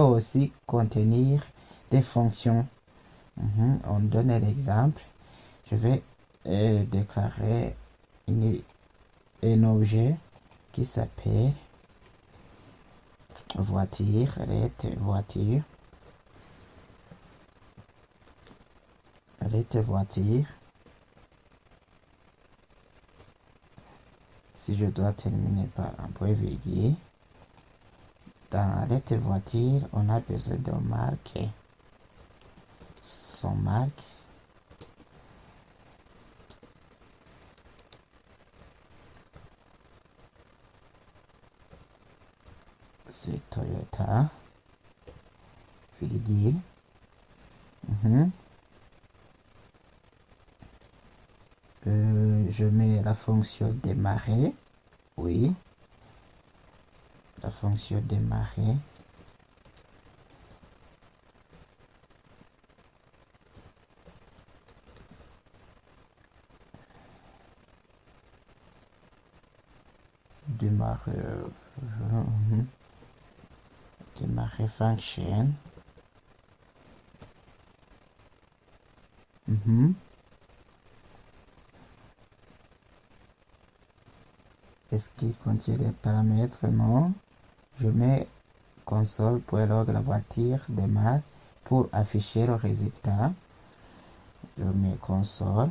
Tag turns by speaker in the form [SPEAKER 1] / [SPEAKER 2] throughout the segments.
[SPEAKER 1] aussi contenir des fonctions. On donne l'exemple. Je vais déclarer un objet qui s'appelle voiture, voiture, voiture. Si je dois terminer par un point virgule, dans la voiture, on a besoin de marquer son marque. C'est Toyota, virgule. Je mets la fonction démarrer. Oui. La fonction démarrer. Démarrer function. Est-ce qu'il contient les paramètres? Non. Je mets console.log la voiture démarre pour afficher le résultat. Je mets console.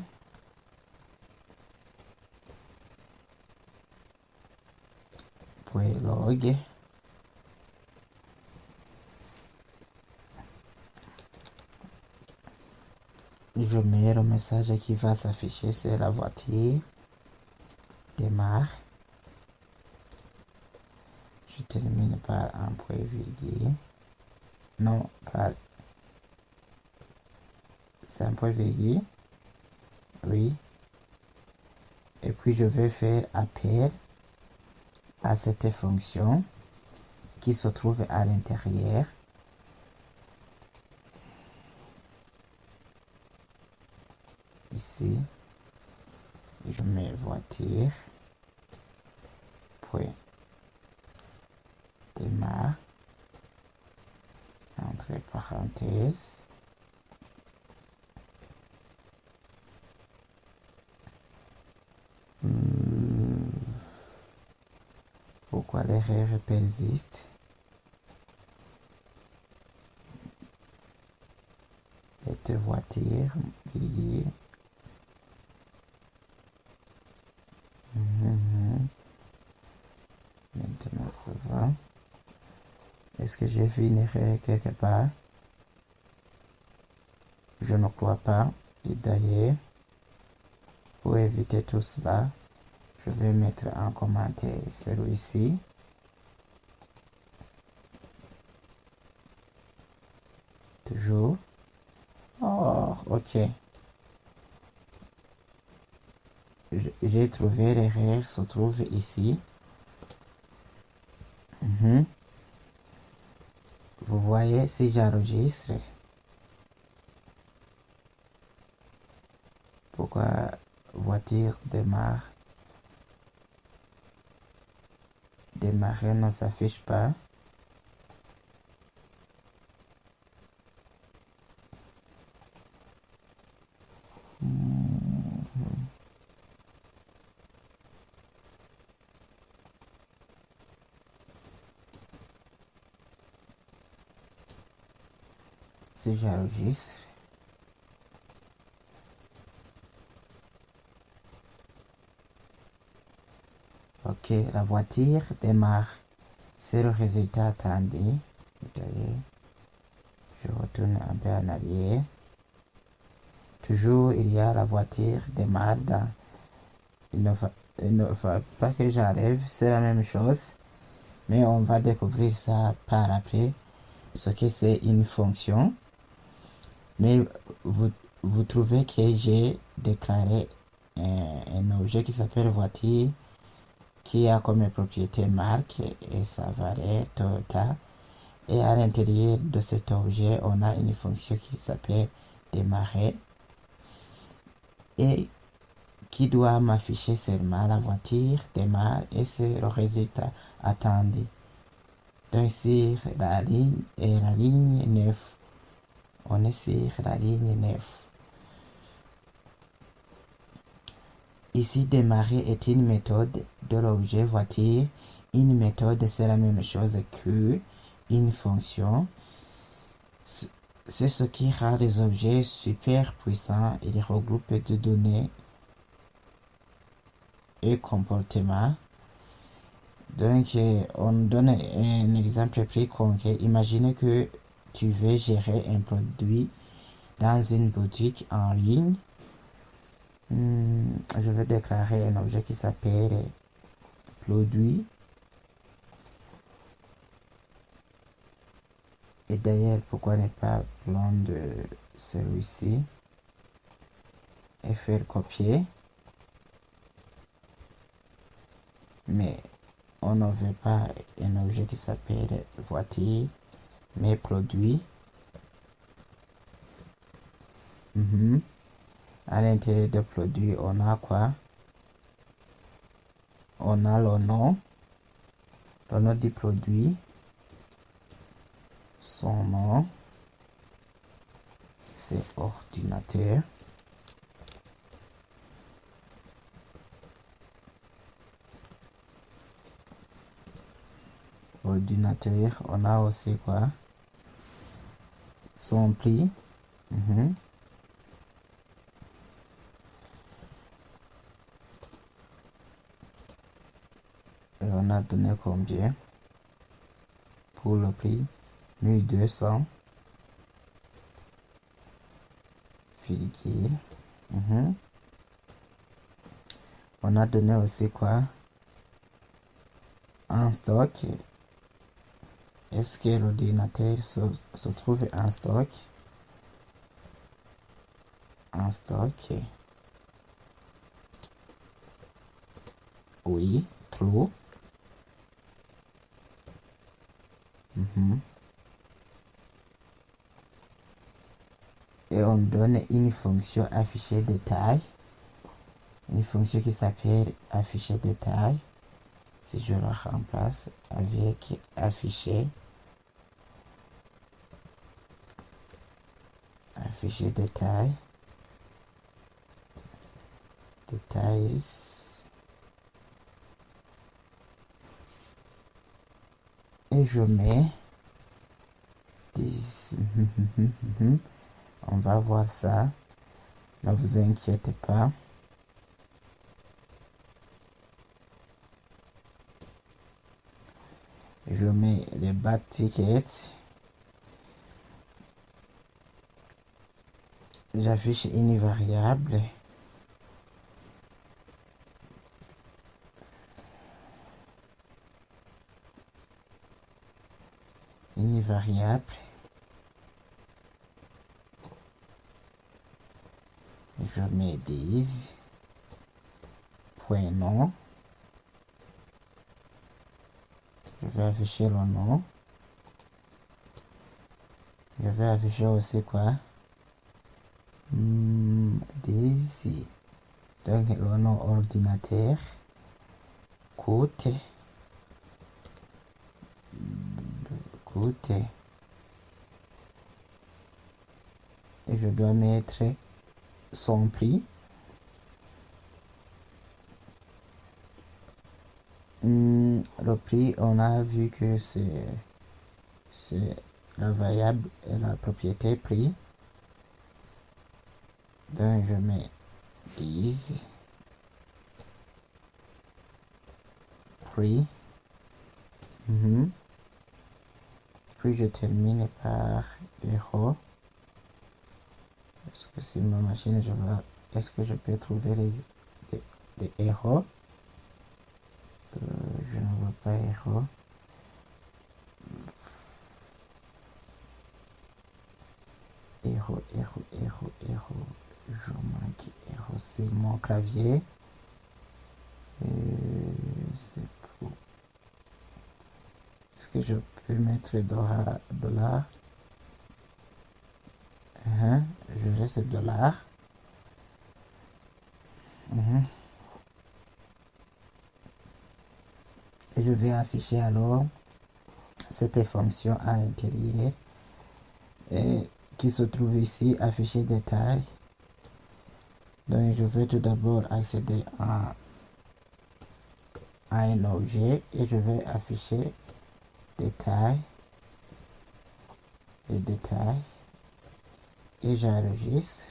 [SPEAKER 1] .log. Je mets le message qui va s'afficher, c'est la voiture démarre. Je termine par un point virgule. Non, par... C'est un point virgule. Oui. Et puis je vais faire appel à cette fonction qui se trouve à l'intérieur. Ici, je mets voiture. Point. Démarre. Entre parenthèses. Pourquoi l'erreur persiste? Cette voiture, virgule. Maintenant ça va. Est-ce que j'ai vu une erreur quelque part? Je ne crois pas. Et d'ailleurs, pour éviter tout cela, je vais mettre en commentaire celui-ci. Toujours. Oh, ok. J'ai trouvé l'erreur, se trouve ici. Vous voyez, si j'enregistre, pourquoi voiture démarrer ne s'affiche pas? Si j'enregistre, ok, la voiture démarre. C'est le résultat attendu. Je retourne un peu en arrière. Toujours, il y a la voiture démarre dans... Il ne faut pas que j'enlève, c'est la même chose. Mais on va découvrir ça par après, ce que c'est une fonction. Mais vous trouvez que j'ai déclaré un objet qui s'appelle voiture, qui a comme propriété marque et sa valeur Toyota. Et à l'intérieur de cet objet, on a une fonction qui s'appelle démarrer et qui doit m'afficher seulement la voiture démarre et c'est le résultat attendu. Donc sur la ligne 9. On est sur la ligne 9. Ici, démarrer est une méthode de l'objet voiture. Une méthode, c'est la même chose que une fonction. C'est ce qui rend les objets super puissants et les regroupe de données et comportements. Donc, on donne un exemple plus concret. Imaginez que tu veux gérer un produit dans une boutique en ligne. Je vais déclarer un objet qui s'appelle produit. Et d'ailleurs, pourquoi ne pas prendre celui-ci et faire copier. Mais on ne veut pas un objet qui s'appelle voiture, mais produit. À l'intérieur de produit, on a quoi? On a le nom du produit, son nom, c'est ordinateur. Ordinateur, on a aussi quoi? Son prix. Et on a donné combien? Pour le prix, 1200. Virgule. On a donné aussi quoi? En stock. Est-ce que l'ordinateur se trouve en stock? En stock. Oui, true. Et on donne une fonction afficher détail. Une fonction qui s'appelle afficher détail. Si je le remplace avec afficher détail, détails, et je mets 10. On va voir ça, ne vous inquiétez pas. Je mets les back tickets. J'affiche une variable. Une variable. Je mets 10. Point nom. Je vais afficher le nom. Je vais afficher aussi quoi? Daisy. Donc le nom ordinateur. Coûte. Et je dois mettre son prix. Le prix, on a vu que c'est la variable et la propriété prix. Donc je mets 10 prix. Puis je termine par héros. Parce que sur ma machine, est-ce que je peux trouver des héros? Je ne vois pas héros. Héros. Je manque héros. C'est mon clavier. C'est pour. Est-ce que je peux mettre $? Je laisse $. Et je vais afficher alors cette fonction à l'intérieur et qui se trouve ici, afficher détail. Donc je vais tout d'abord accéder à un objet et je vais afficher détail, les détails, et j'enregistre.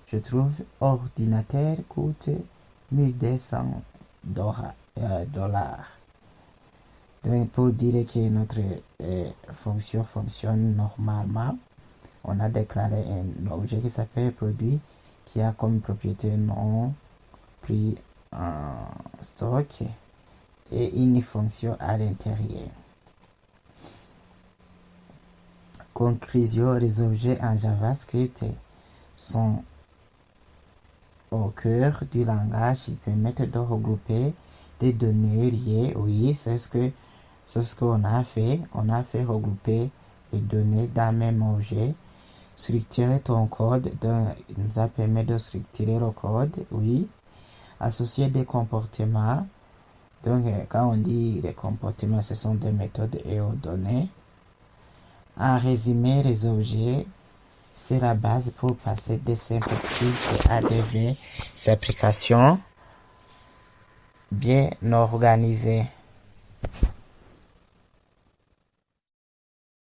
[SPEAKER 1] Je trouve ordinateur coûte 1200 dollars. Donc pour dire que notre fonction fonctionne normalement, on a déclaré un objet qui s'appelle produit qui a comme propriété nom, prix en stock et une fonction à l'intérieur. Conclusion, les objets en JavaScript sont au cœur du langage. Ils permettent de regrouper des données liées. Oui, c'est ce qu'on a fait. On a fait regrouper les données dans le même objet. Structurer ton code, donc, il nous a permis de structurer le code. Oui. Associer des comportements. Donc, quand on dit les comportements, ce sont des méthodes et aux données. En résumé, les objets, c'est la base pour passer des simples scripts à des vraies applications bien organisées.